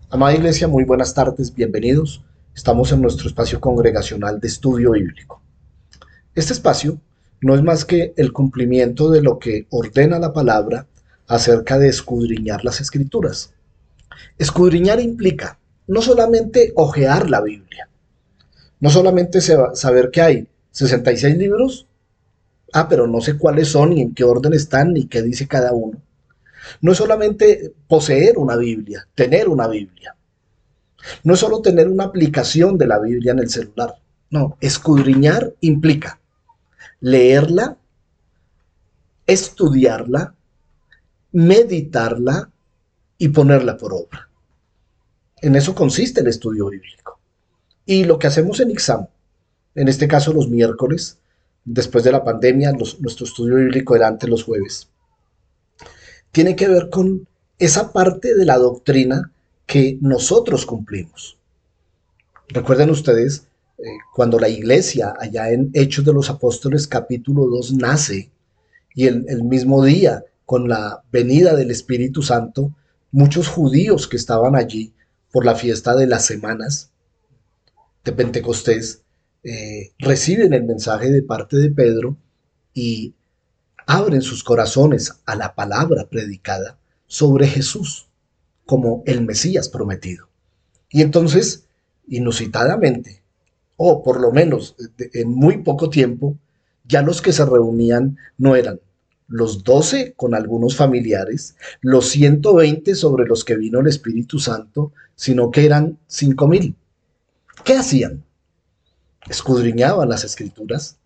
Amada Iglesia, muy buenas tardes, bienvenidos. Estamos en nuestro espacio congregacional de estudio bíblico. Este espacio no es más que el cumplimiento de lo que ordena la palabra acerca de escudriñar las escrituras. Escudriñar implica no solamente hojear la Biblia, no solamente saber que hay 66 libros, pero no sé cuáles son, ni en qué orden están, ni qué dice cada uno. No es solamente poseer una Biblia, tener una Biblia. No es solo tener una aplicación de la Biblia en el celular. No, escudriñar implica leerla, estudiarla, meditarla y ponerla por obra. En eso consiste el estudio bíblico. Y lo que hacemos en Ixam, en este caso los miércoles, después de la pandemia, nuestro estudio bíblico era antes los jueves, tiene que ver con esa parte de la doctrina que nosotros cumplimos. Recuerden ustedes, cuando la iglesia, allá en Hechos de los Apóstoles capítulo 2 nace, y el mismo día, con la venida del Espíritu Santo, muchos judíos que estaban allí por la fiesta de las semanas de Pentecostés, reciben el mensaje de parte de Pedro y abren sus corazones a la palabra predicada sobre Jesús como el Mesías prometido. Y entonces, inusitadamente, o por lo menos en muy poco tiempo, ya los que se reunían no eran los 12 con algunos familiares, los 120 sobre los que vino el Espíritu Santo, sino que eran 5,000. ¿Qué hacían? Escudriñaban las escrituras.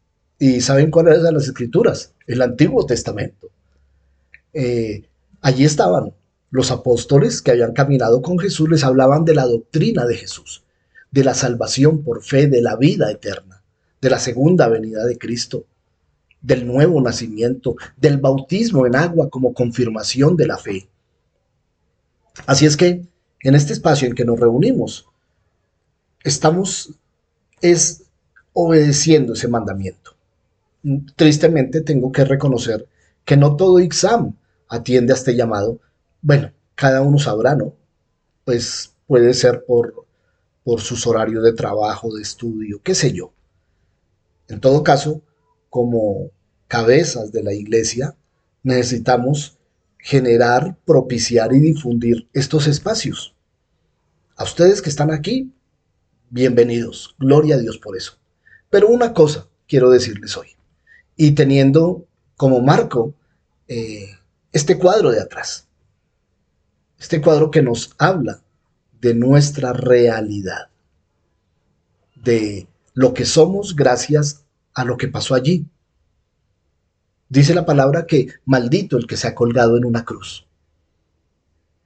¿Y saben cuáles eran las escrituras? El Antiguo Testamento. eh, Allí estaban los apóstoles que habían caminado con Jesús, les hablaban de la doctrina de Jesús, de la salvación por fe, de la vida eterna, de la segunda venida de Cristo, del nuevo nacimiento, del bautismo en agua como confirmación de la fe. Así es que en este espacio en que nos reunimos, estamos es obedeciendo ese mandamiento. Tristemente tengo que reconocer que no todo Ixam atiende a este llamado. Bueno, cada uno sabrá, ¿no? Pues puede ser por sus horarios de trabajo, de estudio, qué sé yo. En todo caso, como cabezas de la iglesia, necesitamos generar, propiciar y difundir estos espacios. A ustedes que están aquí, bienvenidos. Gloria a Dios por eso. Pero una cosa quiero decirles hoy, y teniendo como marco eh, este cuadro de atrás, este cuadro que nos habla de nuestra realidad, de lo que somos gracias a lo que pasó allí. Dice la palabra que maldito el que se ha colgado en una cruz.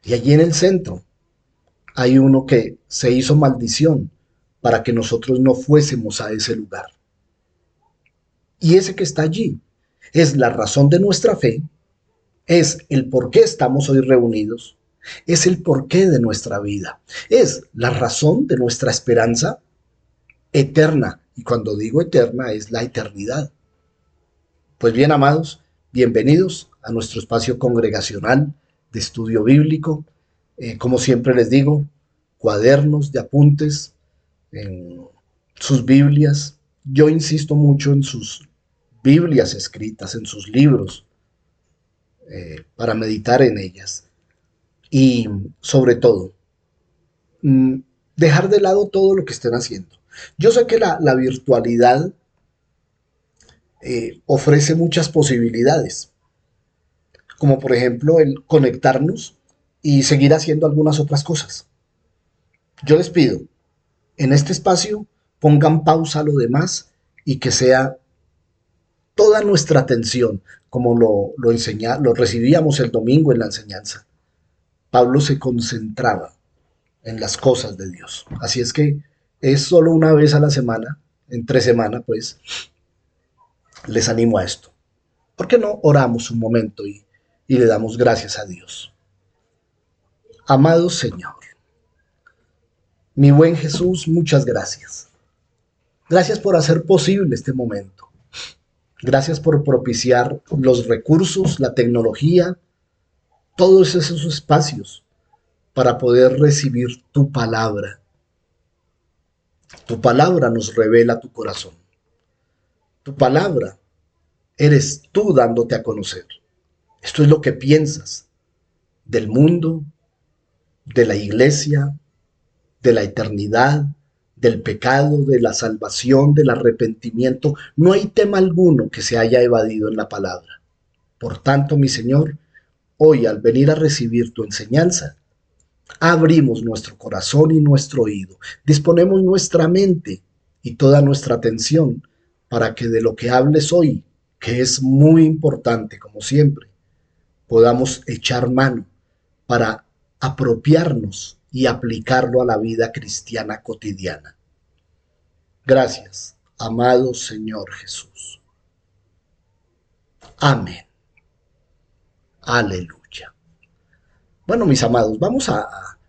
Y allí en el centro hay uno que se hizo maldición para que nosotros no fuésemos a ese lugar. Y ese que está allí es la razón de nuestra fe, es el por qué estamos hoy reunidos, es el porqué de nuestra vida, es la razón de nuestra esperanza eterna. Y cuando digo eterna es la eternidad. Pues bien, amados, bienvenidos a nuestro espacio congregacional de estudio bíblico. Como siempre les digo, cuadernos de apuntes, en sus Biblias. Yo insisto mucho en sus Biblias escritas, en sus libros, para meditar en ellas. Y sobre todo, mm, dejar de lado todo lo que estén haciendo. Yo sé que la virtualidad ofrece muchas posibilidades, como por ejemplo el conectarnos y seguir haciendo algunas otras cosas. Yo les pido, en este espacio, pongan pausa a lo demás y que sea toda nuestra atención, como lo recibíamos el domingo en la enseñanza. Pablo se concentraba en las cosas de Dios. Así es que es solo una vez a la semana, entre semana, pues, les animo a esto. ¿Por qué no oramos un momento y le damos gracias a Dios? Amado Señor, mi buen Jesús, muchas gracias. Gracias por hacer posible este momento. Gracias por propiciar los recursos, la tecnología, todos esos espacios para poder recibir tu palabra. Tu palabra nos revela tu corazón. Tu palabra eres tú dándote a conocer. Esto es lo que piensas del mundo, de la iglesia, de la eternidad, del pecado, de la salvación, del arrepentimiento. No hay tema alguno que se haya evadido en la palabra. Por tanto, mi Señor, hoy al venir a recibir tu enseñanza, abrimos nuestro corazón y nuestro oído, disponemos nuestra mente y toda nuestra atención para que de lo que hables hoy, que es muy importante como siempre, podamos echar mano para apropiarnos y aplicarlo a la vida cristiana cotidiana. Gracias, amado Señor Jesús. Amén. Aleluya. Bueno, mis amados, vamos a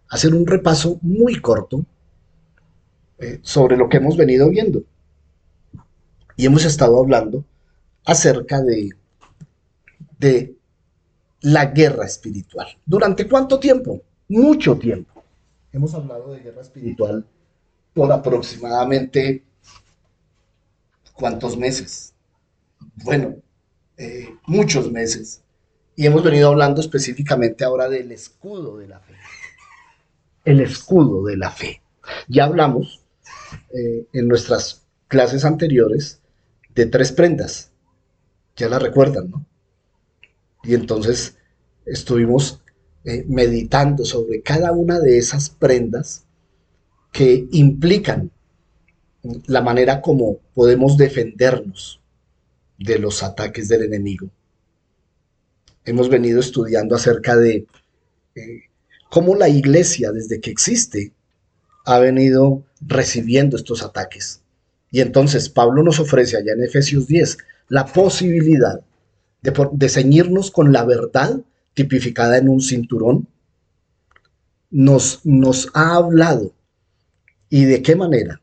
hacer un repaso muy corto sobre lo que hemos venido viendo. Y hemos estado hablando acerca de la guerra espiritual. ¿Durante cuánto tiempo? Mucho tiempo. Hemos hablado de guerra espiritual por aproximadamente ¿cuántos meses? Bueno, muchos meses. Y hemos venido hablando específicamente ahora del escudo de la fe. El escudo de la fe. Ya hablamos en nuestras clases anteriores de 3 prendas. Ya la recuerdan, ¿no? Y entonces estuvimos meditando sobre cada una de esas prendas que implican la manera como podemos defendernos de los ataques del enemigo. Hemos venido estudiando acerca de cómo la iglesia, desde que existe, ha venido recibiendo estos ataques. Y entonces Pablo nos ofrece allá en Efesios 10 la posibilidad de ceñirnos con la verdad tipificada en un cinturón. Nos ha hablado y de qué manera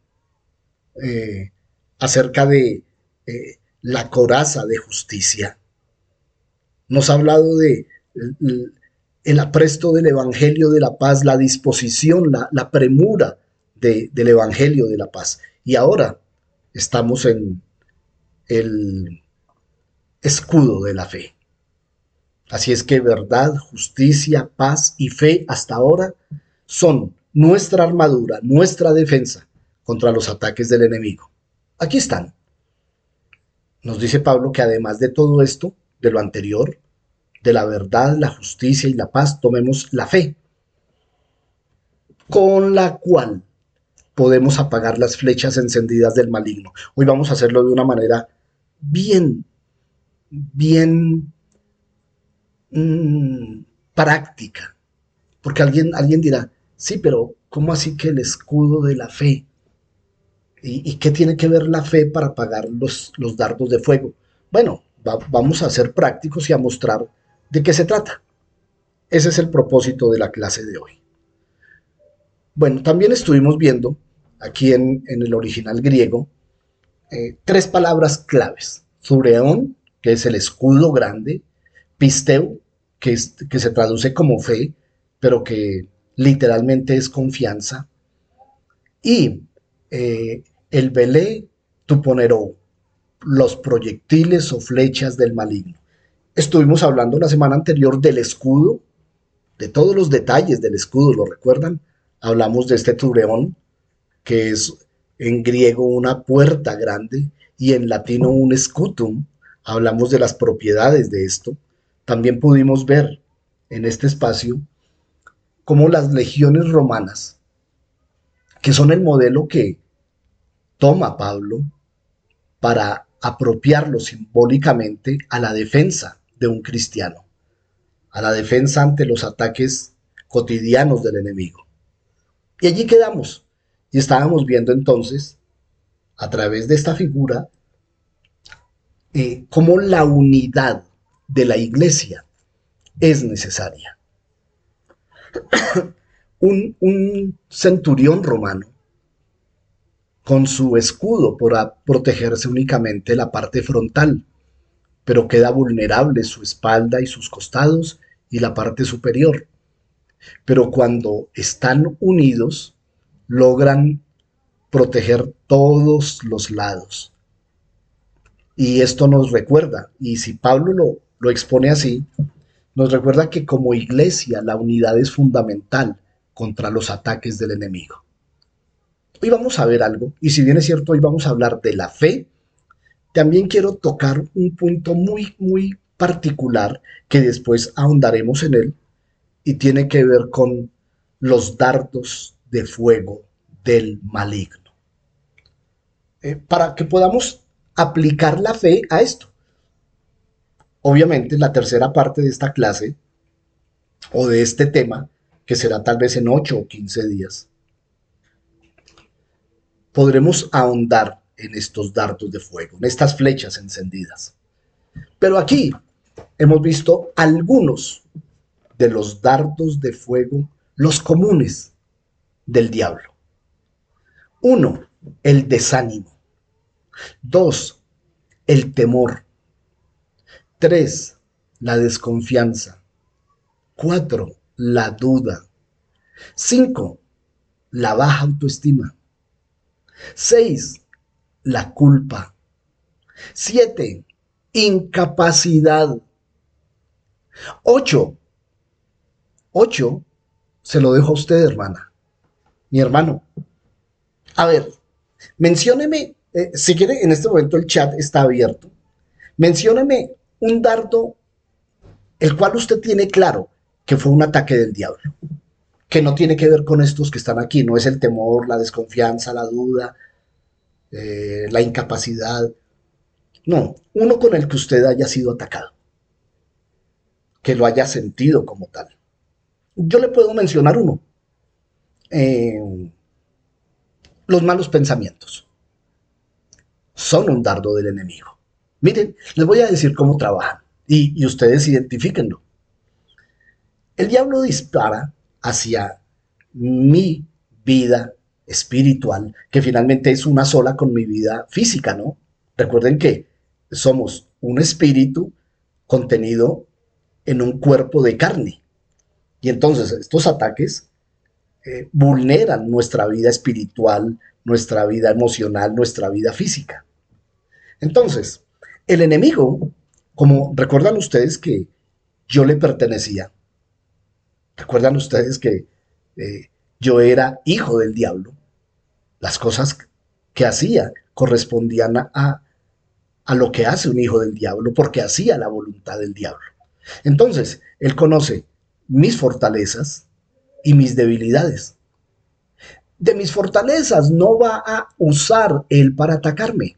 acerca de la coraza de justicia. Nos ha hablado de el apresto del Evangelio de la paz, la disposición, la premura del Evangelio de la paz. Y ahora estamos en el escudo de la fe. Así es que verdad, justicia, paz y fe hasta ahora son nuestra armadura, nuestra defensa contra los ataques del enemigo. Aquí están. Nos dice Pablo que además de todo esto, de lo anterior, de la verdad, la justicia y la paz, tomemos la fe, con la cual podemos apagar las flechas encendidas del maligno. Hoy vamos a hacerlo de una manera bien práctica, porque alguien dirá, sí, pero ¿cómo así que el escudo de la fe? ¿Y qué tiene que ver la fe para apagar los dardos de fuego? Bueno, vamos a ser prácticos y a mostrar de qué se trata. Ese es el propósito de la clase de hoy. Bueno, también estuvimos viendo aquí en el original griego 3 palabras claves. Zureón, que es el escudo grande, pisteu, que se traduce como fe, pero que literalmente es confianza, y el velé tuponero, los proyectiles o flechas del maligno. Estuvimos hablando la semana anterior del escudo, de todos los detalles del escudo, ¿lo recuerdan? Hablamos de este tureón, que es en griego una puerta grande y en latino un scutum. Hablamos de las propiedades de esto. También pudimos ver en este espacio cómo las legiones romanas, que son el modelo que toma Pablo para apropiarlo simbólicamente a la defensa de un cristiano, a la defensa ante los ataques cotidianos del enemigo. Y allí quedamos. Y estábamos viendo entonces, a través de esta figura, cómo la unidad de la iglesia es necesaria. Un centurión romano, con su escudo, podrá protegerse únicamente la parte frontal, pero queda vulnerable su espalda y sus costados y la parte superior. pero cuando están unidos, logran proteger todos los lados. Y esto nos recuerda, y si Pablo lo expone así, nos recuerda que como iglesia la unidad es fundamental contra los ataques del enemigo. Hoy vamos a ver algo, y si bien es cierto, hoy vamos a hablar de la fe, también quiero tocar un punto muy particular que después ahondaremos en él y tiene que ver con los dardos de fuego del maligno. Para que podamos aplicar la fe a esto. Obviamente, la tercera parte de esta clase o de este tema, que será tal vez en 8 o 15 días, podremos ahondar en estos dardos de fuego, en estas flechas encendidas. Pero aquí hemos visto algunos de los dardos de fuego, los comunes del diablo. Uno, el desánimo. Dos, el temor. Tres, la desconfianza. Cuatro, la duda. Cinco, la baja autoestima. Seis, la culpa. Siete, incapacidad. Ocho, ocho, se lo dejo a usted, hermana, mi hermano. A ver, mencióneme, si quiere, en este momento el chat está abierto. Mencióneme un dardo el cual usted tiene claro que fue un ataque del diablo, que no tiene que ver con estos que están aquí, no es el temor, la desconfianza, la duda, la incapacidad, no, uno con el que usted haya sido atacado, que lo haya sentido como tal. Yo le puedo mencionar uno, eh, los malos pensamientos son un dardo del enemigo. Miren, les voy a decir cómo trabajan y ustedes identifíquenlo. El diablo dispara hacia mi vida espiritual, que finalmente es una sola con mi vida física, ¿no? Recuerden que somos un espíritu contenido en un cuerpo de carne. Y entonces estos ataques vulneran nuestra vida espiritual, nuestra vida emocional, nuestra vida física. Entonces, el enemigo, como recuerdan ustedes que yo le pertenecía, recuerdan ustedes que yo era hijo del diablo, las cosas que hacía correspondían a lo que hace un hijo del diablo, porque hacía la voluntad del diablo. Entonces, él conoce mis fortalezas y mis debilidades. De mis fortalezas no va a usar él para atacarme,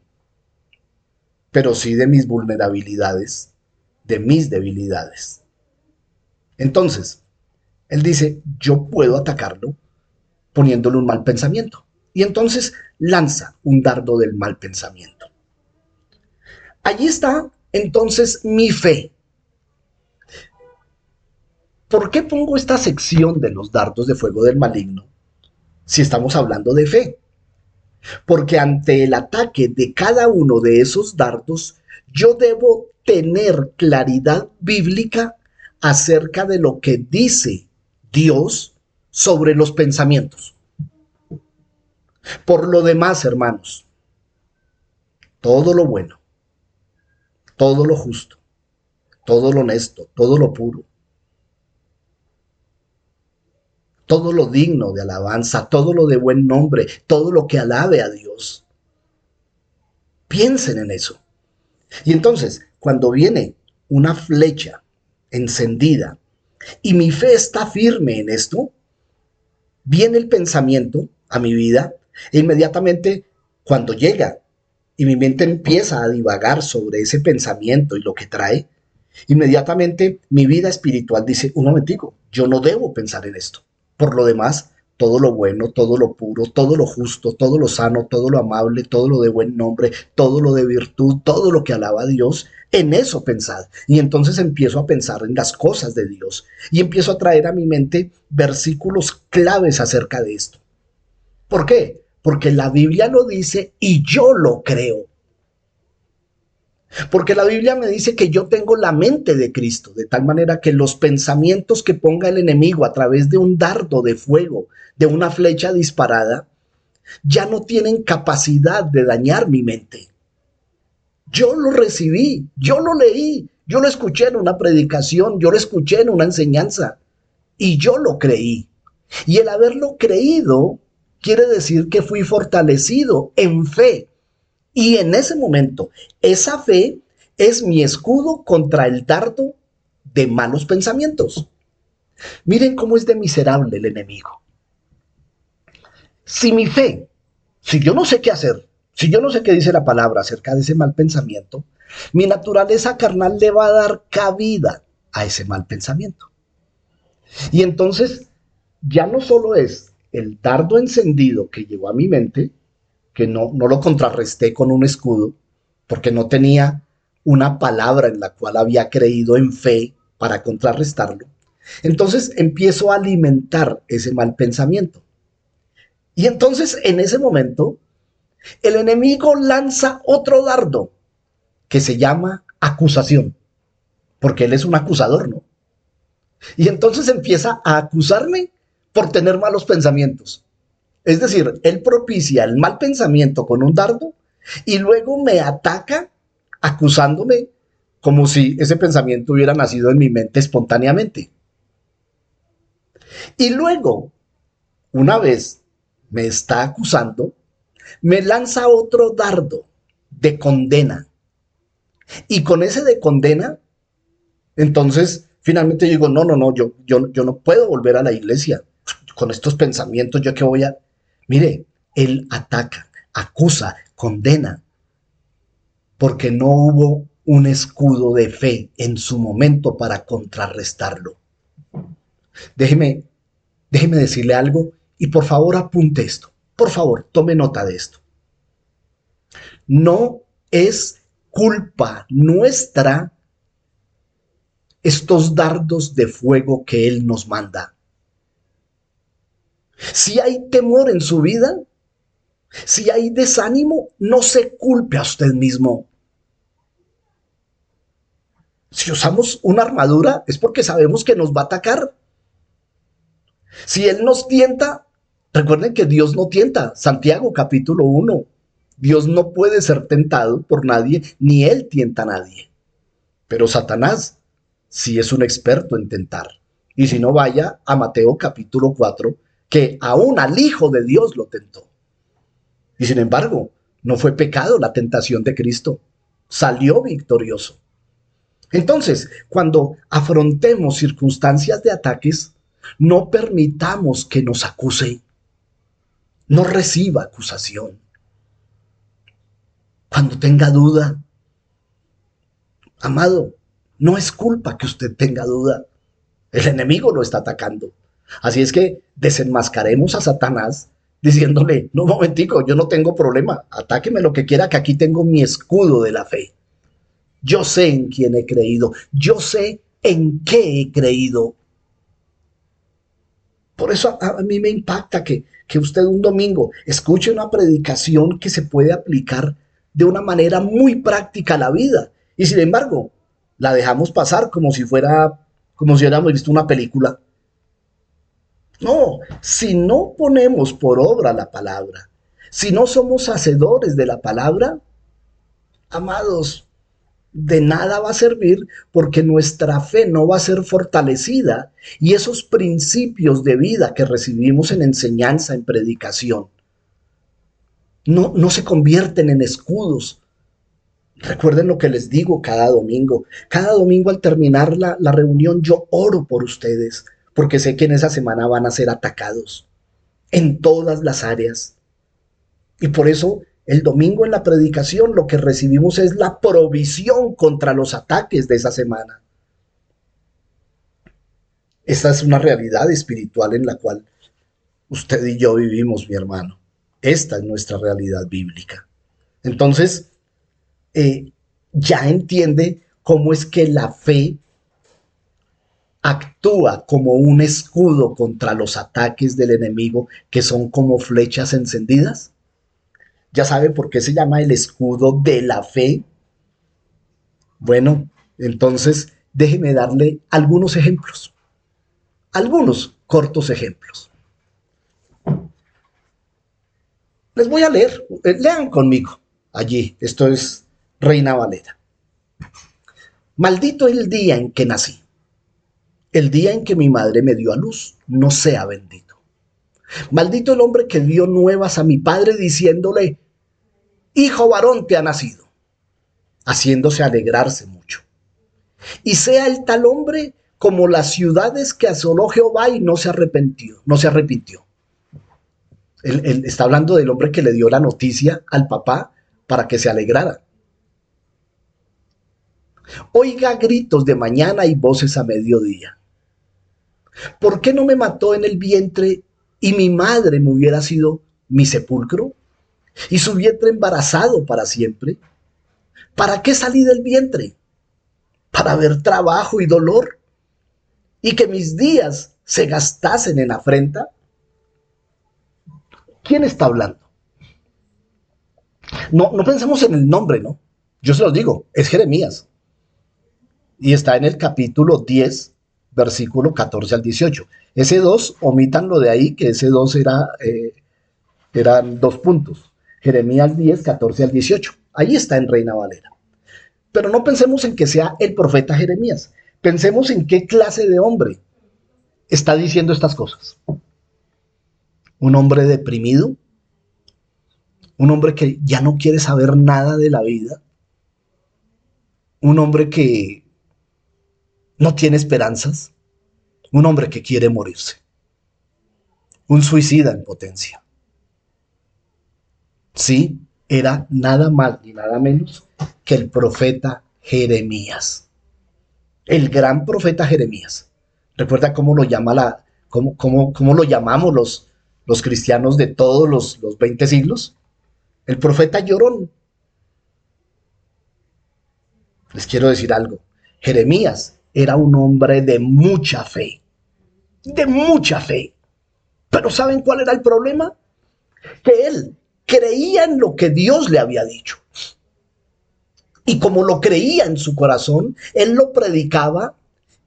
pero sí de mis vulnerabilidades, de mis debilidades. Entonces, él dice, yo puedo atacarlo poniéndole un mal pensamiento. Y entonces lanza un dardo del mal pensamiento. Allí está entonces mi fe. ¿Por qué pongo esta sección de los dardos de fuego del maligno si estamos hablando de fe? Porque ante el ataque de cada uno de esos dardos, yo debo tener claridad bíblica acerca de lo que dice Dios sobre los pensamientos. Por lo demás, hermanos, todo lo bueno, todo lo justo, todo lo honesto, todo lo puro, todo lo digno de alabanza, todo lo de buen nombre, todo lo que alabe a Dios. Piensen en eso. Y entonces, cuando viene una flecha encendida y mi fe está firme en esto, viene el pensamiento a mi vida e inmediatamente cuando llega y mi mente empieza a divagar sobre ese pensamiento y lo que trae, inmediatamente mi vida espiritual dice, un momentico, yo no debo pensar en esto. Por lo demás, todo lo bueno, todo lo puro, todo lo justo, todo lo sano, todo lo amable, todo lo de buen nombre, todo lo de virtud, todo lo que alaba a Dios, en eso pensad. Y entonces empiezo a pensar en las cosas de Dios y empiezo a traer a mi mente versículos claves acerca de esto. ¿Por qué? Porque la Biblia lo dice y yo lo creo. Porque la Biblia me dice que yo tengo la mente de Cristo, de tal manera que los pensamientos que ponga el enemigo a través de un dardo de fuego, de una flecha disparada, ya no tienen capacidad de dañar mi mente. Yo lo recibí, yo lo leí, yo lo escuché en una predicación, yo lo escuché en una enseñanza y yo lo creí. Y el haberlo creído quiere decir que fui fortalecido en fe. Y en ese momento, esa fe es mi escudo contra el dardo de malos pensamientos. Miren cómo es de miserable el enemigo. Si mi fe, si yo no sé qué hacer, si yo no sé qué dice la palabra acerca de ese mal pensamiento, mi naturaleza carnal le va a dar cabida a ese mal pensamiento. Y entonces ya no solo es el dardo encendido que llegó a mi mente, que no lo contrarresté con un escudo, porque no tenía una palabra en la cual había creído en fe para contrarrestarlo. Entonces empiezo a alimentar ese mal pensamiento. Y entonces en ese momento el enemigo lanza otro dardo que se llama acusación, porque él es un acusador, ¿no? Y entonces empieza a acusarme por tener malos pensamientos. Es decir, él propicia el mal pensamiento con un dardo y luego me ataca acusándome como si ese pensamiento hubiera nacido en mi mente espontáneamente. Y luego, una vez me está acusando, me lanza otro dardo de condena. Y con ese de condena, entonces finalmente digo, no, yo no puedo volver a la iglesia con estos pensamientos, yo que voy a... Mire, él ataca, acusa, condena, porque no hubo un escudo de fe en su momento para contrarrestarlo. Déjeme, déjeme decirle algo y por favor apunte esto. Por favor, tome nota de esto. No es culpa nuestra estos dardos de fuego que Él nos manda. Si hay temor en su vida, si hay desánimo, no se culpe a usted mismo. Si usamos una armadura es porque sabemos que nos va a atacar. Si Él nos tienta, recuerden que Dios no tienta. Santiago capítulo 1. Dios no puede ser tentado por nadie, ni Él tienta a nadie. Pero Satanás sí es un experto en tentar. Y si no, vaya a Mateo capítulo 4, que aún al Hijo de Dios lo tentó. Y sin embargo, no fue pecado la tentación de Cristo. Salió victorioso. Entonces, cuando afrontemos circunstancias de ataques, no permitamos que nos acuse. No reciba acusación. Cuando tenga duda, amado, no es culpa que usted tenga duda. El enemigo lo está atacando. Así es que desenmascaremos a Satanás diciéndole, no, momentico, yo no tengo problema, atáqueme lo que quiera, que aquí tengo mi escudo de la fe. Yo sé en quién he creído, yo sé en qué he creído. Por eso a mí me impacta que usted un domingo escuche una predicación que se puede aplicar de una manera muy práctica a la vida. Y sin embargo, la dejamos pasar como si hubiéramos visto una película. No, si no ponemos por obra la palabra, si no somos hacedores de la palabra, amados, de nada va a servir porque nuestra fe no va a ser fortalecida y esos principios de vida que recibimos en enseñanza, en predicación, no se convierten en escudos. Recuerden lo que les digo cada domingo. Cada domingo al terminar la reunión yo oro por ustedes porque sé que en esa semana van a ser atacados en todas las áreas. Y por eso el domingo en la predicación lo que recibimos es la provisión contra los ataques de esa semana. Esta es una realidad espiritual en la cual usted y yo vivimos, mi hermano. Esta es nuestra realidad bíblica. Entonces, ya entiende cómo es que la fe actúa como un escudo contra los ataques del enemigo que son como flechas encendidas. ¿Ya sabe por qué se llama el escudo de la fe? Bueno, entonces déjeme darle algunos cortos ejemplos. Les voy a leer, lean conmigo allí, esto es Reina Valera. Maldito el día en que nací, el día en que mi madre me dio a luz, no sea bendito. Maldito el hombre que dio nuevas a mi padre diciéndole, hijo varón te ha nacido, haciéndose alegrarse mucho. Y sea el tal hombre como las ciudades que asoló Jehová y no se arrepintió. Él está hablando del hombre que le dio la noticia al papá para que se alegrara. Oiga gritos de mañana y voces a mediodía. ¿Por qué no me mató en el vientre y mi madre me hubiera sido mi sepulcro? ¿Y su vientre embarazado para siempre? ¿Para qué salí del vientre? ¿Para ver trabajo y dolor? ¿Y que mis días se gastasen en afrenta? ¿Quién está hablando? No pensemos en el nombre, ¿no? Yo se los digo, es Jeremías. Y está en el capítulo 10, versículo 14 al 18. Ese 2, omítanlo de ahí, que ese 2 eran 2 puntos. Jeremías 10, 14 al 18. Ahí está en Reina Valera. Pero no pensemos en que sea el profeta Jeremías. Pensemos en qué clase de hombre está diciendo estas cosas. Un hombre deprimido, un hombre que ya no quiere saber nada de la vida, un hombre que no tiene esperanzas, un hombre que quiere morirse, un suicida en potencia. Sí, era nada más ni nada menos que el profeta Jeremías, el gran profeta Jeremías. ¿Recuerda cómo lo llama cómo lo llamamos los cristianos de todos los 20 siglos? El profeta llorón. Les quiero decir algo. Jeremías era un hombre de mucha fe. De mucha fe. Pero ¿saben cuál era el problema? Que él creía en lo que Dios le había dicho. Y como lo creía en su corazón, él lo predicaba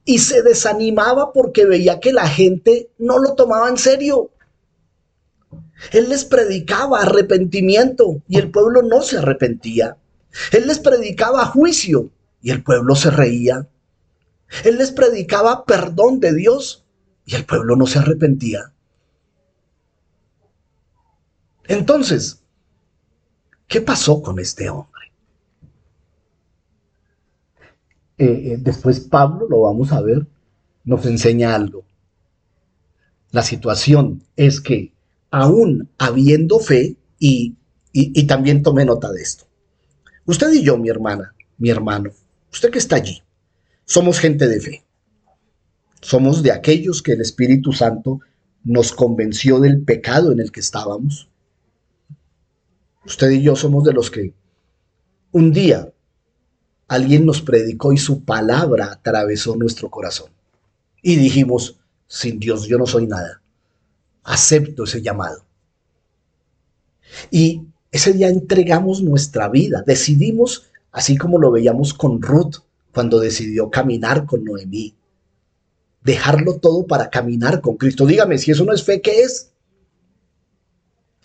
y se desanimaba porque veía que la gente no lo tomaba en serio. Él les predicaba arrepentimiento y el pueblo no se arrepentía. Él les predicaba juicio y el pueblo se reía. Él les predicaba perdón de Dios y el pueblo no se arrepentía. Entonces, ¿qué pasó con este hombre? Después Pablo, lo vamos a ver, nos enseña algo. La situación es que aún habiendo fe, y también tome nota de esto, usted y yo, mi hermana, mi hermano, usted que está allí, somos gente de fe. Somos de aquellos que el Espíritu Santo nos convenció del pecado en el que estábamos. Usted y yo somos de los que un día alguien nos predicó y su palabra atravesó nuestro corazón. Y dijimos, sin Dios yo no soy nada. Acepto ese llamado. Y ese día entregamos nuestra vida. Decidimos, así como lo veíamos con Ruth, cuando decidió caminar con Noemí. Dejarlo todo para caminar con Cristo. Dígame, si eso no es fe, ¿qué es?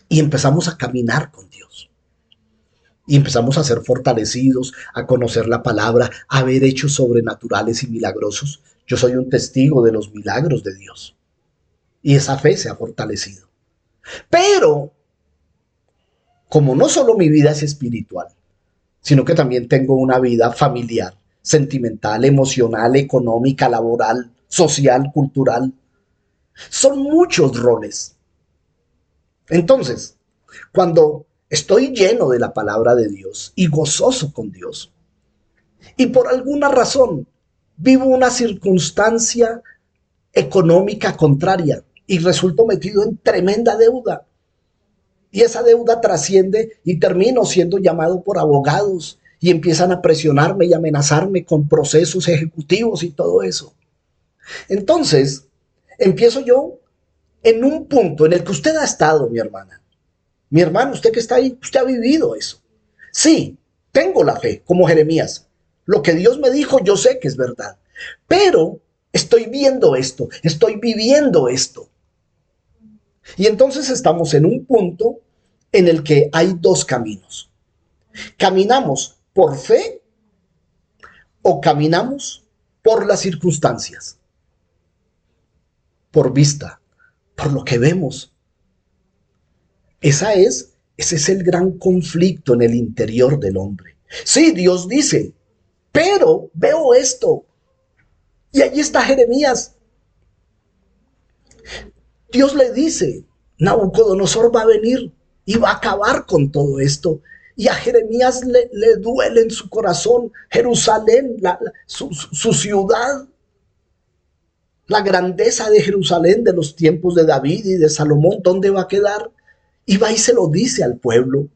Y empezamos a caminar con Dios. Y empezamos a ser fortalecidos, a conocer la palabra, a ver hechos sobrenaturales y milagrosos. Yo soy un testigo de los milagros de Dios. Y esa fe se ha fortalecido. Pero, como no solo mi vida es espiritual, sino que también tengo una vida familiar, sentimental, emocional, económica, laboral, social, cultural. Son muchos roles. Entonces, cuando estoy lleno de la palabra de Dios y gozoso con Dios, y por alguna razón vivo una circunstancia económica contraria y resulto metido en tremenda deuda, y esa deuda trasciende y termino siendo llamado por abogados y empiezan a presionarme y amenazarme con procesos ejecutivos y todo eso. Entonces, empiezo yo en un punto en el que usted ha estado, mi hermana. Mi hermano, usted que está ahí, usted ha vivido eso. Sí, tengo la fe, como Jeremías, Lo que Dios me dijo, yo sé que es verdad. Pero estoy viendo esto, estoy viviendo esto. Y entonces estamos en un punto en el que hay dos caminos. ¿Caminamos por fe o caminamos por las circunstancias? Por vista, por lo que vemos. Ese es el gran conflicto en el interior del hombre. Sí, Dios dice, pero veo esto. Y allí está Jeremías. Dios le dice, Nabucodonosor va a venir y va a acabar con todo esto. Y a Jeremías le duele en su corazón Jerusalén, su ciudad, la grandeza de Jerusalén de los tiempos de David y de Salomón, ¿dónde va a quedar? Y va y se lo dice al pueblo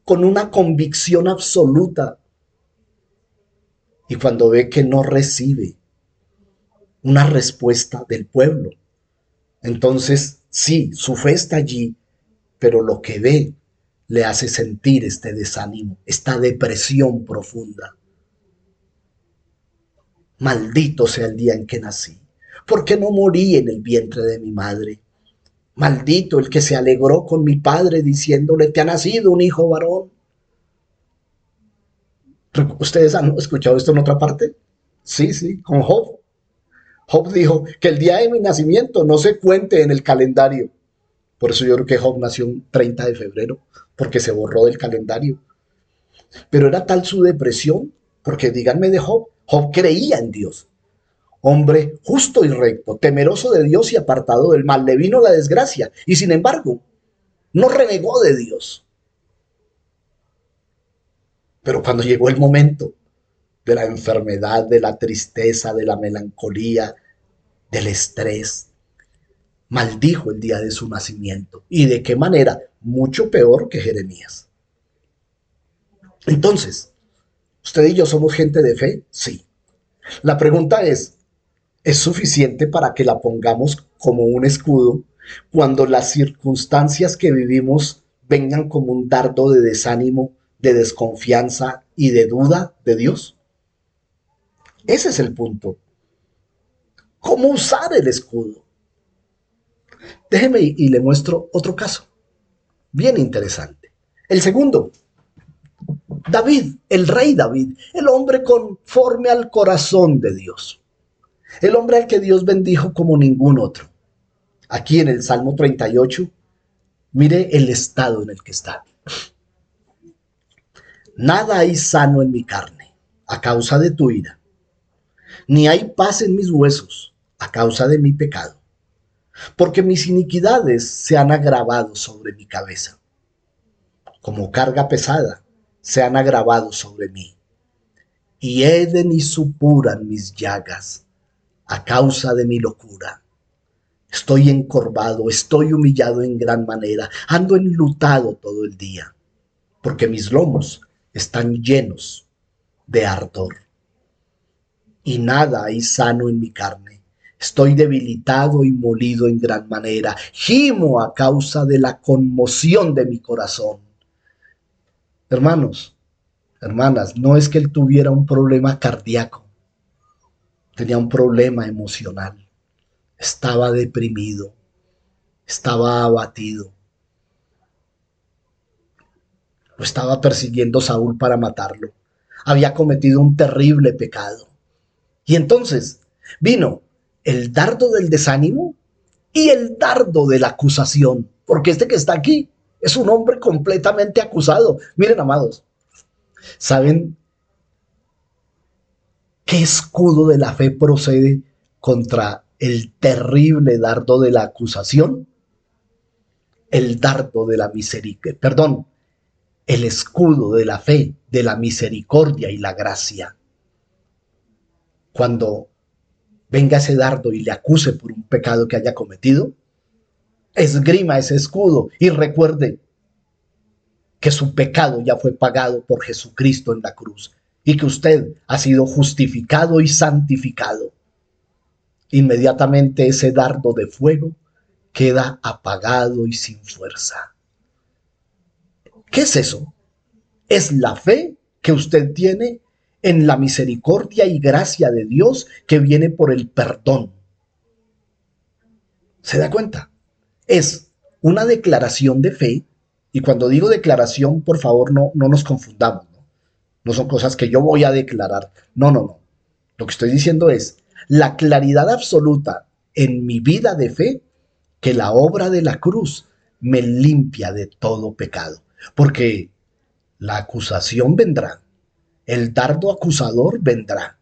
con una convicción absoluta. Y cuando ve que no recibe una respuesta del pueblo, entonces sí, su fe está allí, pero lo que ve le hace sentir este desánimo, esta depresión profunda. Maldito sea el día en que nací. ¿Por qué no morí en el vientre de mi madre? Maldito el que se alegró con mi padre diciéndole, te ha nacido un hijo varón. ¿Ustedes han escuchado esto en otra parte? Sí, sí, con Job. Job dijo que el día de mi nacimiento no se cuente en el calendario. Por eso yo creo que Job nació un 30 de febrero, porque se borró del calendario. Pero era tal su depresión, porque díganme de Job, Job creía en Dios. Hombre justo y recto, temeroso de Dios y apartado del mal, le vino la desgracia y sin embargo no renegó de Dios. Pero cuando llegó el momento de la enfermedad, de la tristeza, de la melancolía, del estrés, maldijo el día de su nacimiento. ¿Y de qué manera? Mucho peor que Jeremías. Entonces, ¿usted y yo somos gente de fe? Sí. La pregunta ¿es suficiente para que la pongamos como un escudo cuando las circunstancias que vivimos vengan como un dardo de desánimo, de desconfianza y de duda de Dios? Ese es el punto. ¿Cómo usar el escudo? Déjeme y le muestro otro caso, bien interesante. El segundo, David, el rey David, el hombre conforme al corazón de Dios, el hombre al que Dios bendijo como ningún otro. Aquí en el Salmo 38, mire el estado en el que está. Nada hay sano en mi carne a causa de tu ira, ni hay paz en mis huesos a causa de mi pecado, porque mis iniquidades se han agravado sobre mi cabeza. Como carga pesada se han agravado sobre mí, y heden y supuran mis llagas a causa de mi locura. Estoy encorvado, estoy humillado en gran manera, ando enlutado todo el día, porque mis lomos están llenos de ardor, y nada hay sano en mi carne. Estoy debilitado y molido en gran manera, gimo a causa de la conmoción de mi corazón. Hermanos, hermanas, no es que él tuviera un problema cardíaco, tenía un problema emocional, estaba deprimido, estaba abatido, lo estaba persiguiendo Saúl para matarlo, había cometido un terrible pecado. Y entonces vino el dardo del desánimo y el dardo de la acusación, porque este que está aquí es un hombre completamente acusado. Miren, amados, ¿saben qué escudo de la fe procede contra el terrible dardo de la acusación? El dardo de la misericordia, perdón, el escudo de la fe, de la misericordia y la gracia. Cuando venga ese dardo y le acuse por un pecado que haya cometido, esgrima ese escudo y recuerde que su pecado ya fue pagado por Jesucristo en la cruz y que usted ha sido justificado y santificado. Inmediatamente ese dardo de fuego queda apagado y sin fuerza. ¿Qué es eso? Es la fe que usted tiene en la misericordia y gracia de Dios que viene por el perdón. ¿Se da cuenta? Es una declaración de fe, y cuando digo declaración, por favor, no nos confundamos, ¿no? No son cosas que yo voy a declarar. No, no, no. Lo que estoy diciendo es la claridad absoluta en mi vida de fe que la obra de la cruz me limpia de todo pecado. Porque la acusación vendrá, el dardo acusador vendrá.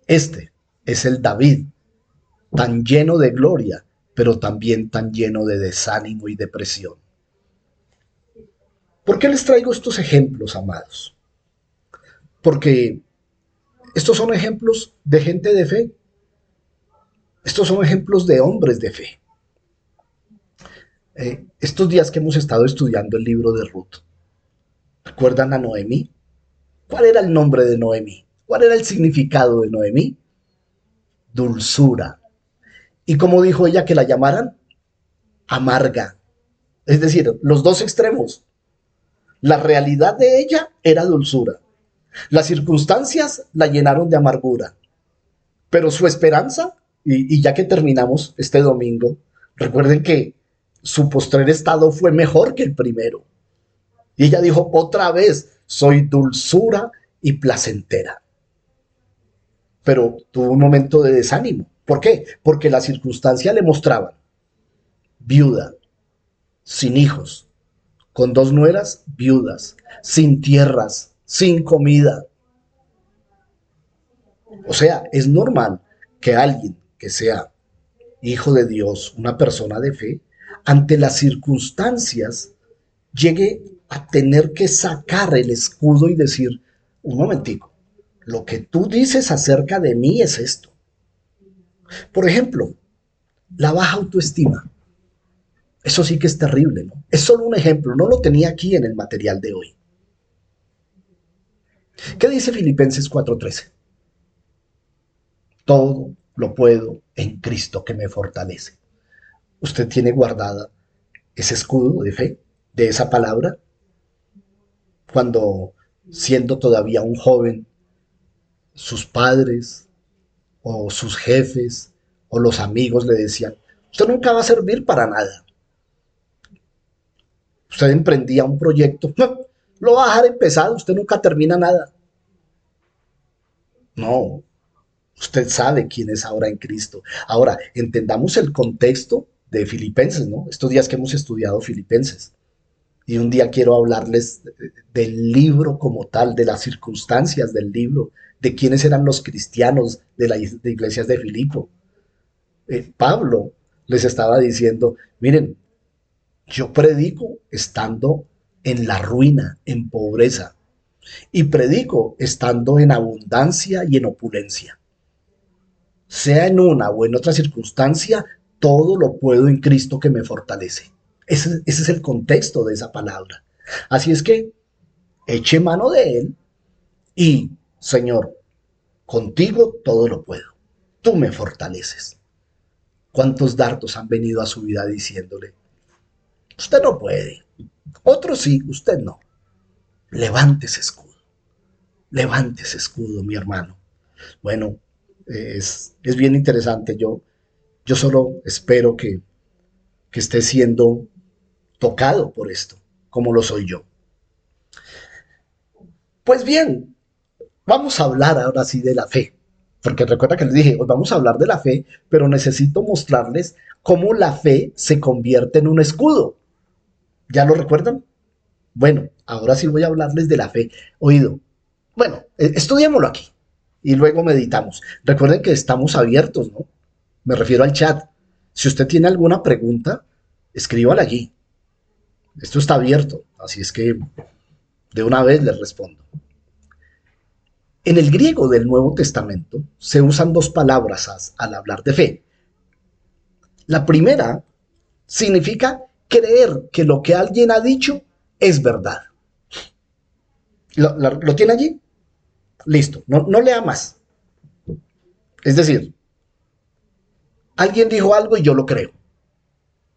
Este es el David tan lleno de gloria, pero también tan lleno de desánimo y depresión. ¿Por qué les traigo estos ejemplos, amados? Porque estos son ejemplos de gente de fe. Estos son ejemplos de hombres de fe. Estos días que hemos estado estudiando el libro de Ruth, ¿recuerdan a Noemí? ¿Cuál era el nombre de Noemí? ¿Cuál era el significado de Noemí? Dulzura. ¿Y cómo dijo ella que la llamaran? Amarga. Es decir, los dos extremos. La realidad de ella era dulzura. Las circunstancias la llenaron de amargura. Pero su esperanza, y ya que terminamos este domingo, recuerden que su postrer estado fue mejor que el primero. Y ella dijo, otra vez, soy dulzura y placentera. Pero tuvo un momento de desánimo. ¿Por qué? Porque la circunstancia le mostraba viuda, sin hijos, con dos nueras viudas, sin tierras, sin comida. O sea, es normal que alguien que sea hijo de Dios, una persona de fe, ante las circunstancias llegue a tener que sacar el escudo y decir, un momentico, lo que tú dices acerca de mí es esto. Por ejemplo, la baja autoestima. Eso sí que es terrible, ¿no? Es solo un ejemplo, no lo tenía aquí en el material de hoy. ¿Qué dice Filipenses 4:13? Todo lo puedo en Cristo que me fortalece. ¿Usted tiene guardada ese escudo de fe, de esa palabra? Cuando, siendo todavía un joven, sus padres o sus jefes o los amigos le decían, usted nunca va a servir para nada. Usted emprendía un proyecto, no, lo va a dejar empezado, usted nunca termina nada. No, usted sabe quién es ahora en Cristo. Ahora, entendamos el contexto de Filipenses, ¿no? Estos días que hemos estudiado Filipenses. Y un día quiero hablarles del libro como tal, de las circunstancias del libro, de quiénes eran los cristianos de las iglesias de Filipo. Pablo les estaba diciendo, miren, yo predico estando en la ruina, en pobreza, y predico estando en abundancia y en opulencia. Sea en una o en otra circunstancia, todo lo puedo en Cristo que me fortalece. Ese es el contexto de esa palabra. Así es que eche mano de él y, Señor, contigo todo lo puedo. Tú me fortaleces. ¿Cuántos dardos han venido a su vida diciéndole, usted no puede? Otros sí, usted no. Levante ese escudo, mi hermano. Bueno, es bien interesante. Yo solo espero que esté siendo tocado por esto, como lo soy yo. Pues bien, vamos a hablar ahora sí de la fe, porque recuerda que les dije, hoy vamos a hablar de la fe, pero necesito mostrarles cómo la fe se convierte en un escudo. ¿Ya lo recuerdan? Bueno, ahora sí voy a hablarles de la fe. Oído, bueno, estudiémoslo aquí y luego meditamos. Recuerden que estamos abiertos, ¿no? Me refiero al chat. Si usted tiene alguna pregunta, escríbala allí. Esto está abierto, así es que de una vez les respondo. En el griego del Nuevo Testamento se usan dos palabras al hablar de fe. La primera significa creer que lo que alguien ha dicho es verdad. ¿Lo tiene allí? Listo, no lea más. Es decir, alguien dijo algo y yo lo creo.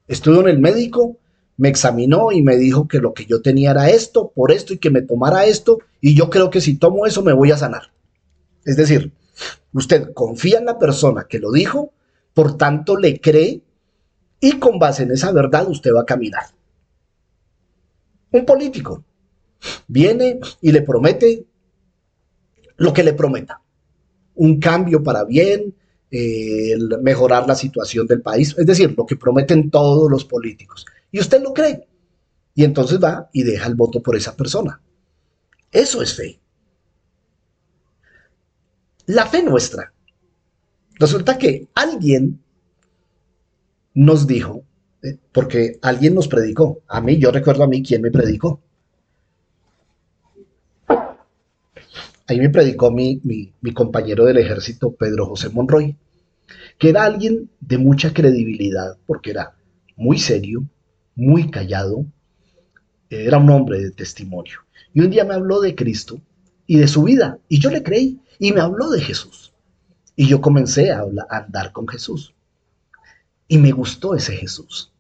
Estudio en el médico, me examinó y me dijo que lo que yo tenía era esto, por esto y que me tomara esto, y yo creo que si tomo eso me voy a sanar. Es decir, usted confía en la persona que lo dijo, por tanto le cree y con base en esa verdad usted va a caminar. Un político viene y le promete lo que le prometa. Un cambio para bien, mejorar la situación del país, es decir, lo que prometen todos los políticos. Y usted lo cree. Y entonces va y deja el voto por esa persona. Eso es fe. La fe nuestra. Resulta que alguien nos dijo, porque alguien nos predicó. A mí, yo recuerdo a mí quién me predicó. Ahí me predicó mi compañero del ejército, Pedro José Monroy, que era alguien de mucha credibilidad, porque era muy serio, muy callado, era un hombre de testimonio. Y un día me habló de Cristo y de su vida, y yo le creí, y me habló de Jesús. Y yo comencé a andar con Jesús. Y me gustó ese Jesús.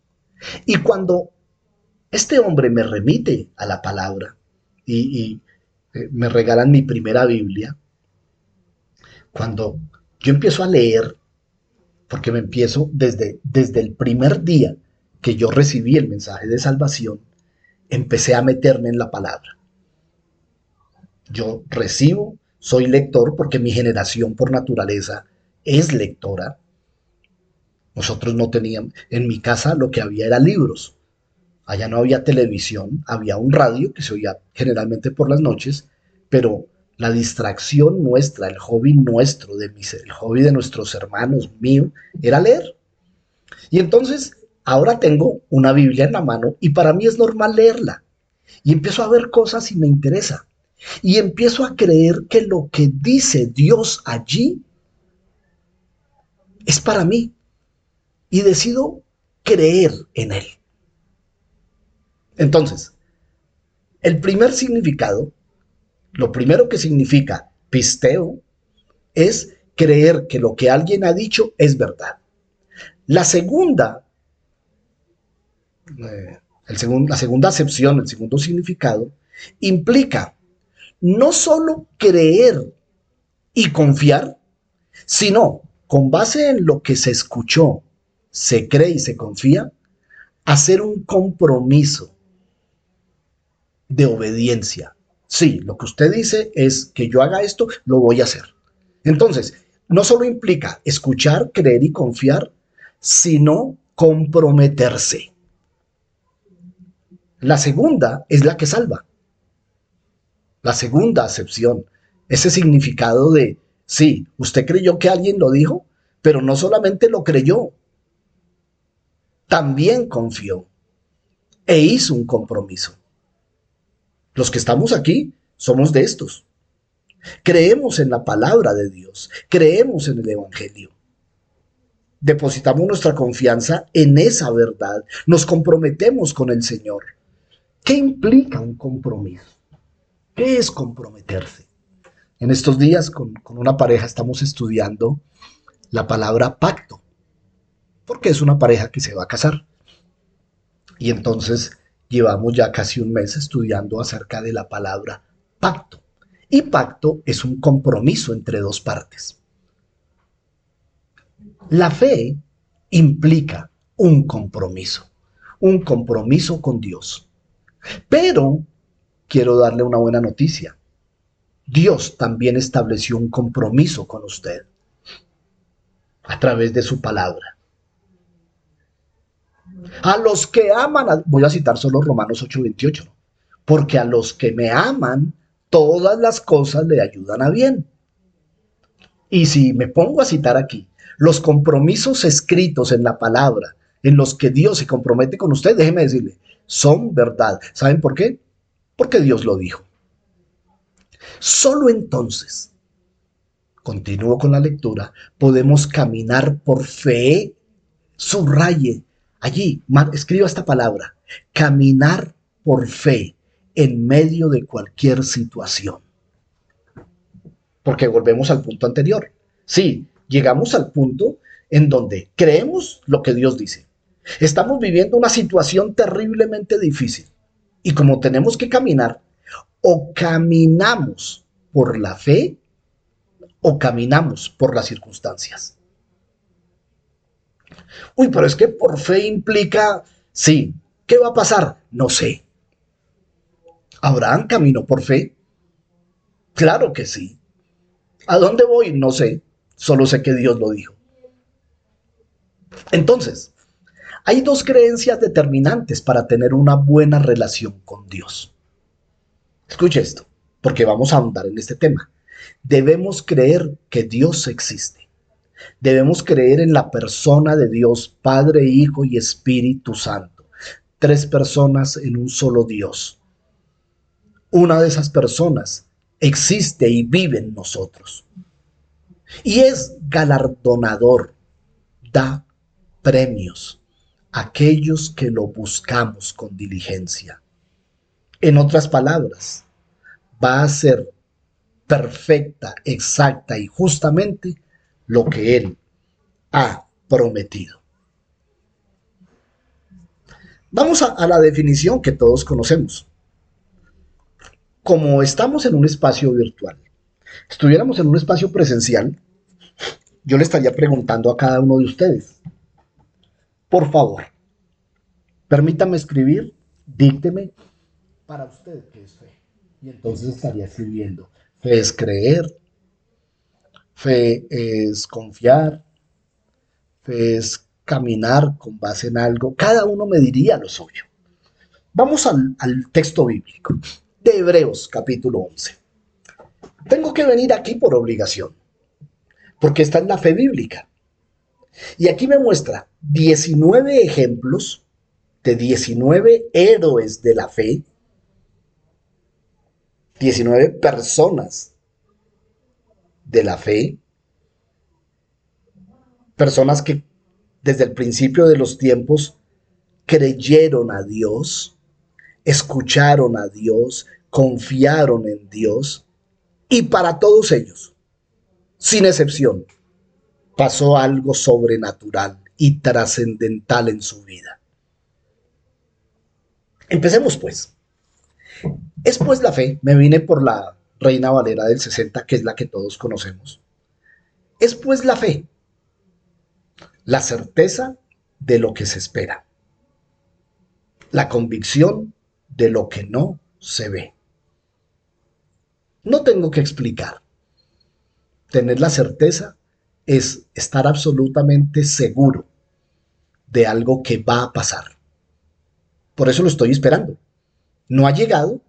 Y cuando este hombre me remite a la palabra y me regalan mi primera Biblia, cuando yo empiezo a leer, porque me empiezo desde el primer día que yo recibí el mensaje de salvación, empecé a meterme en la palabra. Yo recibo, soy lector porque mi generación por naturaleza es lectora. Nosotros no teníamos, en mi casa lo que había era libros. Allá no había televisión, había un radio que se oía generalmente por las noches, pero la distracción nuestra, el hobby nuestro, el hobby de nuestros hermanos, mío, era leer. Y entonces ahora tengo una Biblia en la mano y para mí es normal leerla. Y empiezo a ver cosas y me interesa. Y empiezo a creer que lo que dice Dios allí es para mí. Y decido creer en Él. Entonces, el primer significado, lo primero que significa pisteo, es creer que lo que alguien ha dicho es verdad. La segunda, la segunda acepción, el segundo significado, implica no solo creer y confiar, sino con base en lo que se escuchó, se cree y se confía, hacer un compromiso de obediencia. Sí, lo que usted dice es que yo haga esto, lo voy a hacer. Entonces, no solo implica escuchar, creer y confiar, sino comprometerse. La segunda es la que salva. La segunda acepción, ese significado de, sí, usted creyó que alguien lo dijo, pero no solamente lo creyó, también confió e hizo un compromiso. Los que estamos aquí somos de estos. Creemos en la palabra de Dios, creemos en el Evangelio. Depositamos nuestra confianza en esa verdad, nos comprometemos con el Señor. ¿Qué implica un compromiso? ¿Qué es comprometerse? En estos días con una pareja estamos estudiando la palabra pacto, porque es una pareja que se va a casar. Y entonces llevamos ya casi un mes estudiando acerca de la palabra pacto. Y pacto es un compromiso entre dos partes. La fe implica un compromiso con Dios. Pero quiero darle una buena noticia. Dios también estableció un compromiso con usted a través de su palabra. A los que aman, voy a citar solo Romanos 8:28, porque a los que me aman, todas las cosas le ayudan a bien. Y si me pongo a citar aquí los compromisos escritos en la palabra, en los que Dios se compromete con usted, déjeme decirle, son verdad. ¿Saben por qué? Porque Dios lo dijo. Solo entonces, continúo con la lectura, podemos caminar por fe. Subraye allí, escriba esta palabra, caminar por fe en medio de cualquier situación. Porque volvemos al punto anterior. Sí, llegamos al punto en donde creemos lo que Dios dice. Estamos viviendo una situación terriblemente difícil y como tenemos que caminar, o caminamos por la fe o caminamos por las circunstancias. Uy, pero es que por fe implica, sí, ¿qué va a pasar? No sé. ¿Abraham caminó por fe? Claro que sí. ¿A dónde voy? No sé. Solo sé que Dios lo dijo. Entonces, hay dos creencias determinantes para tener una buena relación con Dios. Escuche esto, porque vamos a ahondar en este tema. Debemos creer que Dios existe. Debemos creer en la persona de Dios, Padre, Hijo y Espíritu Santo. Tres personas en un solo Dios. Una de esas personas existe y vive en nosotros. Y es galardonador, da premios a aquellos que lo buscamos con diligencia. En otras palabras, va a ser perfecta, exacta y justamente lo que Él ha prometido. Vamos a la definición que todos conocemos. Como estamos en un espacio virtual, estuviéramos en un espacio presencial, yo le estaría preguntando a cada uno de ustedes, por favor, permítame escribir, dícteme, para usted qué es fe. Y entonces estaría escribiendo, fe es creer, fe es confiar, fe es caminar con base en algo. Cada uno me diría lo suyo. Vamos al texto bíblico de Hebreos capítulo 11. Tengo que venir aquí por obligación, porque esta es la fe bíblica. Y aquí me muestra 19 ejemplos de 19 héroes de la fe, 19 personas de la fe, personas que desde el principio de los tiempos creyeron a Dios, escucharon a Dios, confiaron en Dios, y para todos ellos, sin excepción, pasó algo sobrenatural y trascendental en su vida. Empecemos pues. Es pues la fe, me vine por la Reina Valera del 60, que es la que todos conocemos. Es pues la fe, la certeza de lo que se espera, la convicción de lo que no se ve. No tengo que explicar. Tener la certeza es estar absolutamente seguro de algo que va a pasar. Por eso lo estoy esperando. No ha llegado,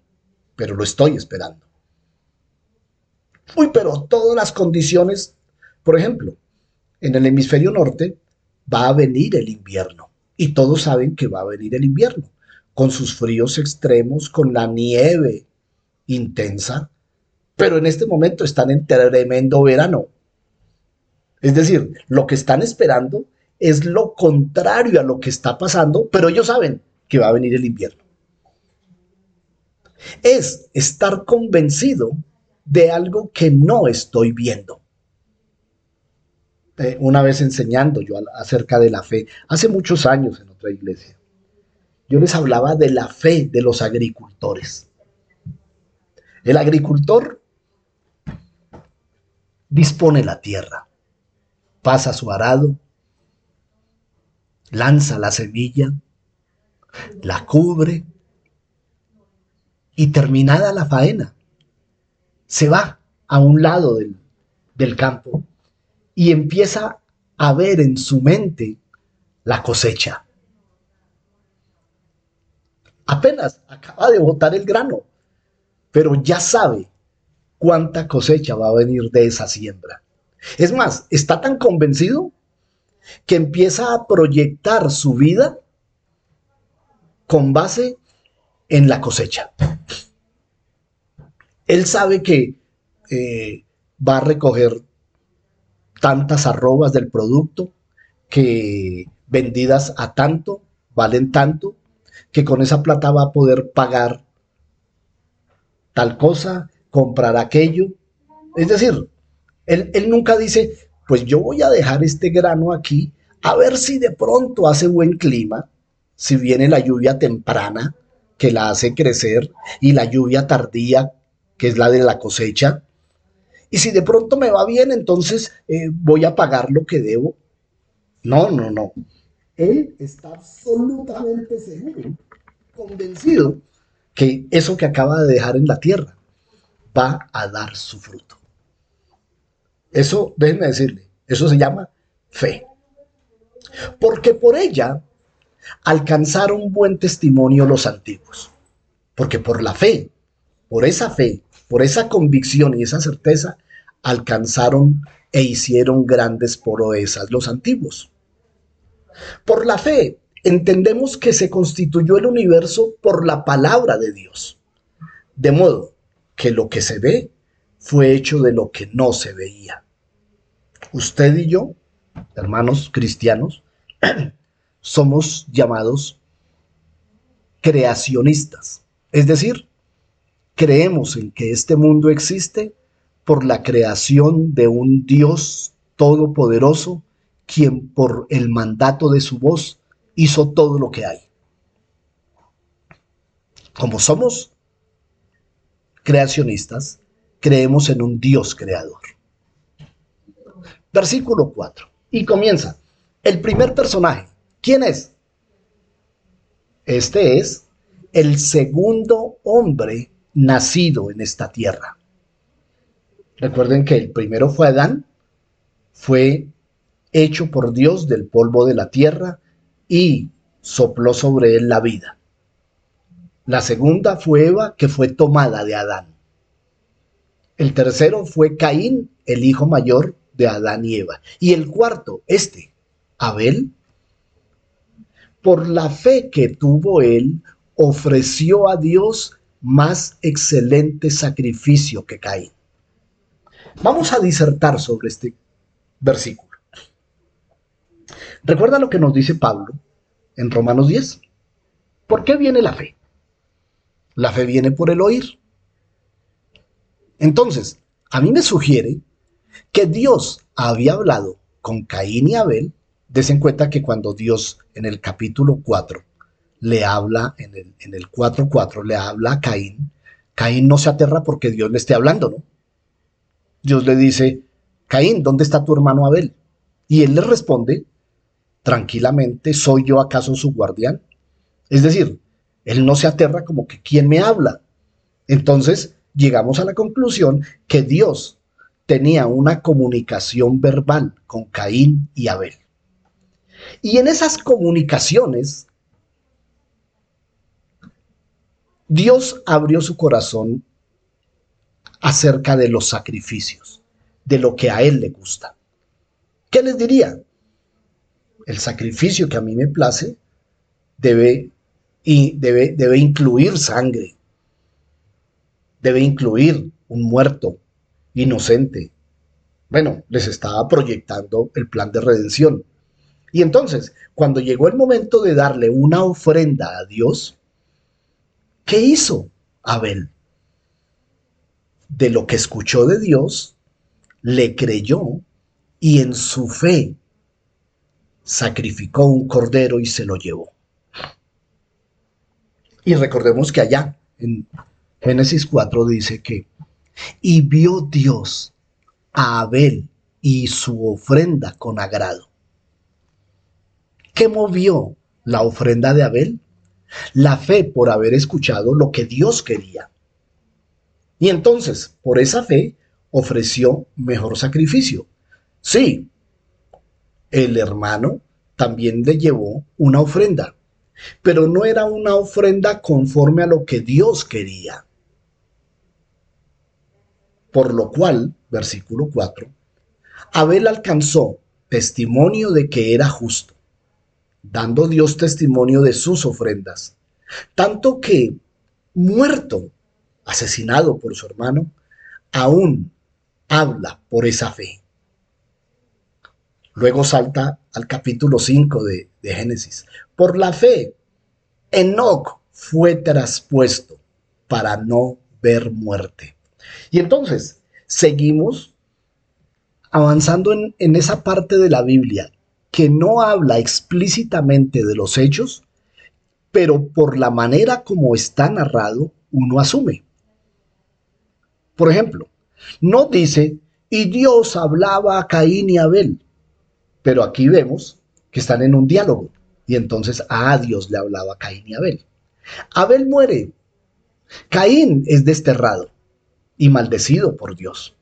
pero lo estoy esperando. Uy, pero todas las condiciones, por ejemplo, en el hemisferio norte va a venir el invierno y todos saben que va a venir el invierno, con sus fríos extremos, con la nieve intensa, pero en este momento están en tremendo verano. Es decir, lo que están esperando es lo contrario a lo que está pasando, pero ellos saben que va a venir el invierno. Es estar convencido de algo que no estoy viendo. Una vez enseñando yo acerca de la fe, hace muchos años en otra iglesia, yo les hablaba de la fe de los agricultores. El agricultor dispone la tierra, pasa su arado, lanza la semilla, la cubre y terminada la faena, se va a un lado del campo y empieza a ver en su mente la cosecha. Apenas acaba de botar el grano, pero ya sabe cuánta cosecha va a venir de esa siembra. Es más, está tan convencido que empieza a proyectar su vida con base en la cosecha. Él sabe que va a recoger tantas arrobas del producto que vendidas a tanto, valen tanto, que con esa plata va a poder pagar tal cosa, comprar aquello. Es decir, él nunca dice, pues yo voy a dejar este grano aquí a ver si de pronto hace buen clima, si viene la lluvia temprana que la hace crecer y la lluvia tardía que es la de la cosecha. Y si de pronto me va bien, entonces voy a pagar lo que debo. No, no, no. Él está absolutamente seguro, convencido que eso que acaba de dejar en la tierra va a dar su fruto. Eso, déjenme decirle, eso se llama fe. Porque por ella alcanzaron buen testimonio los antiguos. Porque por esa convicción y esa certeza, alcanzaron e hicieron grandes proezas los antiguos. Por la fe, entendemos que se constituyó el universo por la palabra de Dios. De modo que lo que se ve fue hecho de lo que no se veía. Usted y yo, hermanos cristianos, somos llamados creacionistas. Es decir, creemos en que este mundo existe por la creación de un Dios todopoderoso, quien por el mandato de su voz hizo todo lo que hay. Como somos creacionistas, creemos en un Dios creador. Versículo 4. Y comienza. El primer personaje. ¿Quién es? Este es el segundo hombre nacido en esta tierra. Recuerden que el primero fue Adán, fue hecho por Dios del polvo de la tierra y sopló sobre él la vida. La segunda fue Eva, que fue tomada de Adán. El tercero fue Caín, el hijo mayor de Adán y Eva. Y el cuarto, Abel, por la fe que tuvo él, ofreció a Dios más excelente sacrificio que Caín. Vamos a disertar sobre este versículo. ¿Recuerda lo que nos dice Pablo en Romanos 10? ¿Por qué viene la fe? La fe viene por el oír. Entonces, a mí me sugiere que Dios había hablado con Caín y Abel. Desen cuenta que cuando Dios en el capítulo 4 le habla, en el 4:4 le habla a Caín, Caín no se aterra porque Dios le esté hablando, ¿no? Dios le dice, Caín, ¿dónde está tu hermano Abel? Y él le responde, tranquilamente, ¿soy yo acaso su guardián? Es decir, él no se aterra como que ¿quién me habla? Entonces llegamos a la conclusión que Dios tenía una comunicación verbal con Caín y Abel. Y en esas comunicaciones, Dios abrió su corazón acerca de los sacrificios, de lo que a él le gusta. ¿Qué les diría? El sacrificio que a mí me place debe incluir sangre, debe incluir un muerto inocente. Bueno, les estaba proyectando el plan de redención. Y entonces, cuando llegó el momento de darle una ofrenda a Dios, ¿qué hizo Abel? De lo que escuchó de Dios, le creyó y en su fe sacrificó un cordero y se lo llevó. Y recordemos que allá en Génesis 4 dice que y vio Dios a Abel y su ofrenda con agrado. ¿Qué movió la ofrenda de Abel? La fe por haber escuchado lo que Dios quería. Y entonces, por esa fe, ofreció mejor sacrificio. Sí, el hermano también le llevó una ofrenda, pero no era una ofrenda conforme a lo que Dios quería. Por lo cual, versículo 4, Abel alcanzó testimonio de que era justo, dando Dios testimonio de sus ofrendas, tanto que, muerto, asesinado por su hermano, aún habla por esa fe. Luego salta al capítulo 5 de Génesis. Por la fe, Enoc fue traspuesto para no ver muerte. Y entonces seguimos avanzando en esa parte de la Biblia que no habla explícitamente de los hechos, pero por la manera como está narrado, uno asume. Por ejemplo, no dice, y Dios hablaba a Caín y Abel, pero aquí vemos que están en un diálogo, y entonces a Dios le hablaba a Caín y Abel. Abel muere, Caín es desterrado y maldecido por Dios.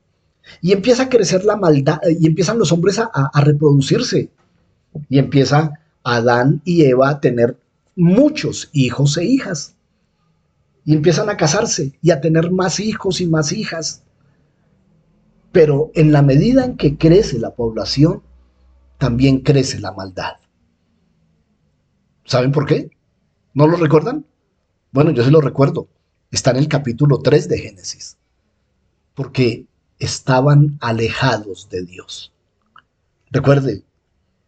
Y empieza a crecer la maldad, y empiezan los hombres a reproducirse, y empieza Adán y Eva a tener muchos hijos e hijas, y empiezan a casarse y a tener más hijos y más hijas. Pero en la medida en que crece la población, también crece la maldad. ¿Saben por qué? ¿No lo recuerdan? Bueno, yo sí lo recuerdo. Está en el capítulo 3 de Génesis. Porque estaban alejados de Dios. Recuerde,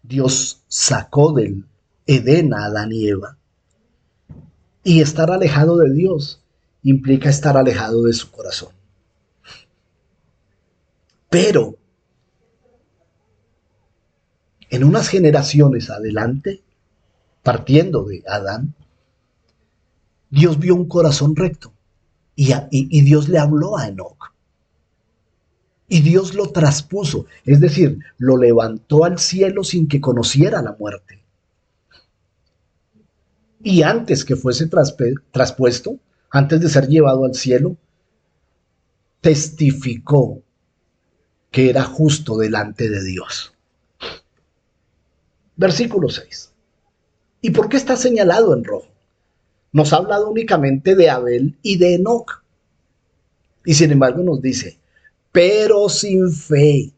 Dios sacó del Edén a Adán y Eva. Y estar alejado de Dios implica estar alejado de su corazón. Pero en unas generaciones adelante, partiendo de Adán, Dios vio un corazón recto y Dios le habló a Enoc. Y Dios lo traspuso, es decir, lo levantó al cielo sin que conociera la muerte. Y antes que fuese traspuesto, antes de ser llevado al cielo, testificó que era justo delante de Dios. Versículo 6. ¿Y por qué está señalado en rojo? Nos ha hablado únicamente de Abel y de Enoc. Y sin embargo nos dice, pero sin fe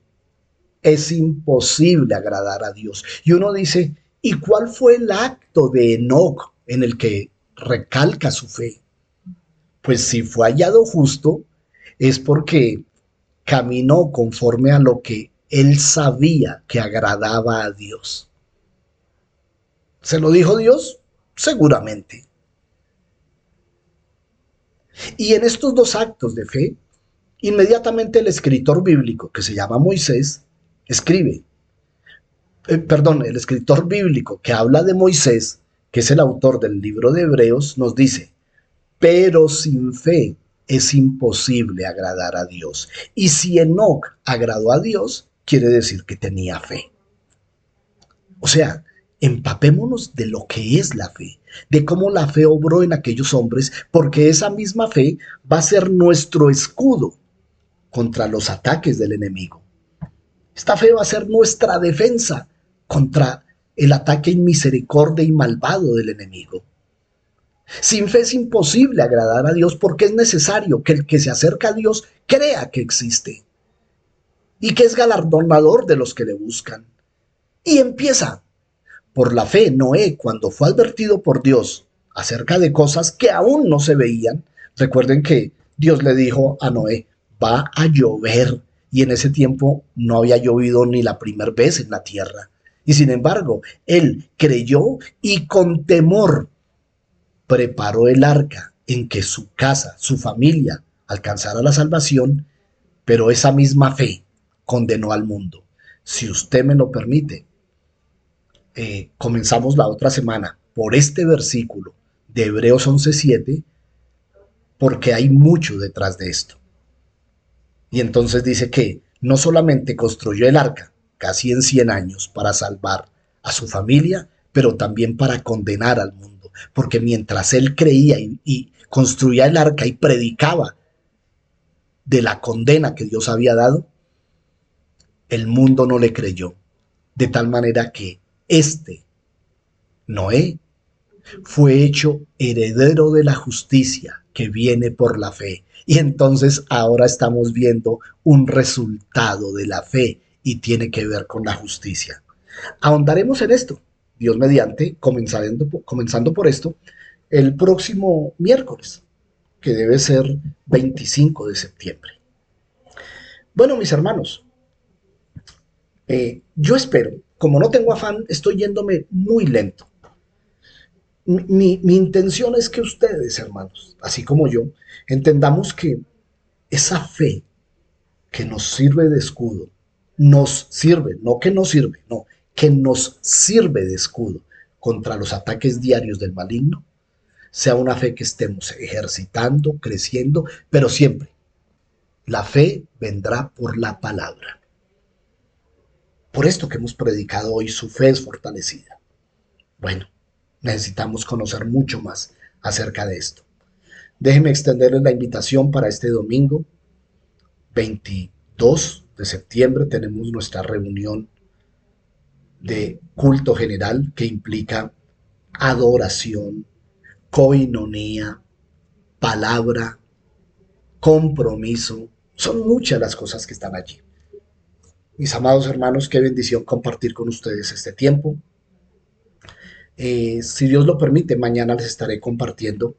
es imposible agradar a Dios. Y uno dice, ¿y cuál fue el acto de Enoc en el que recalca su fe? Pues si fue hallado justo, es porque caminó conforme a lo que él sabía que agradaba a Dios. ¿Se lo dijo Dios? Seguramente. Y en estos dos actos de fe, inmediatamente el escritor bíblico, que se llama Moisés, escribe, el escritor bíblico que habla de Moisés, que es el autor del libro de Hebreos, nos dice, pero sin fe es imposible agradar a Dios. Y si Enoc agradó a Dios, quiere decir que tenía fe. O sea, empapémonos de lo que es la fe, de cómo la fe obró en aquellos hombres, porque esa misma fe va a ser nuestro escudo contra los ataques del enemigo. Esta fe va a ser nuestra defensa contra el ataque inmisericordia y malvado del enemigo. Sin fe es imposible agradar a Dios porque es necesario que el que se acerca a Dios crea que existe y que es galardonador de los que le buscan. Y empieza por la fe. Noé, cuando fue advertido por Dios acerca de cosas que aún no se veían, recuerden que Dios le dijo a Noé, va a llover, y en ese tiempo no había llovido ni la primera vez en la tierra. Y sin embargo, él creyó y con temor preparó el arca en que su casa, su familia, alcanzara la salvación, pero esa misma fe condenó al mundo. Si usted me lo permite, comenzamos la otra semana por este versículo de Hebreos 11:7, porque hay mucho detrás de esto. Y entonces dice que no solamente construyó el arca casi en 100 años para salvar a su familia, pero también para condenar al mundo, porque mientras él creía y construía el arca y predicaba de la condena que Dios había dado, el mundo no le creyó, de tal manera que Noé, fue hecho heredero de la justicia que viene por la fe. Y entonces ahora estamos viendo un resultado de la fe y tiene que ver con la justicia. Ahondaremos en esto, Dios mediante, comenzando por esto, el próximo miércoles, que debe ser 25 de septiembre. Bueno, mis hermanos, yo espero, como no tengo afán, estoy yéndome muy lento. Mi intención es que ustedes, hermanos, así como yo, entendamos que esa fe que nos sirve de escudo, nos sirve, no que nos sirve, no, que nos sirve de escudo contra los ataques diarios del maligno, sea una fe que estemos ejercitando, creciendo, pero siempre la fe vendrá por la palabra. Por esto que hemos predicado hoy, su fe es fortalecida. Bueno, necesitamos conocer mucho más acerca de esto. Déjenme extenderles la invitación para este domingo 22 de septiembre. Tenemos nuestra reunión de culto general que implica adoración, coinonía, palabra, compromiso. Son muchas las cosas que están allí. Mis amados hermanos, qué bendición compartir con ustedes este tiempo. Si Dios lo permite, mañana les estaré compartiendo.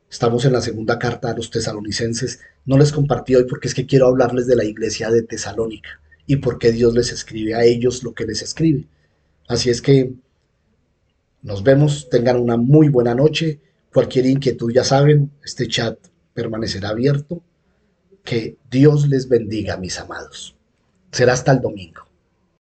Estamos en la segunda carta a los tesalonicenses. No les compartí hoy porque es que quiero hablarles de la iglesia de Tesalónica y por qué Dios les escribe a ellos lo que les escribe. Así es que nos vemos, tengan una muy buena noche. Cualquier inquietud, ya saben, este chat permanecerá abierto. Que Dios les bendiga, mis amados. Será hasta el domingo.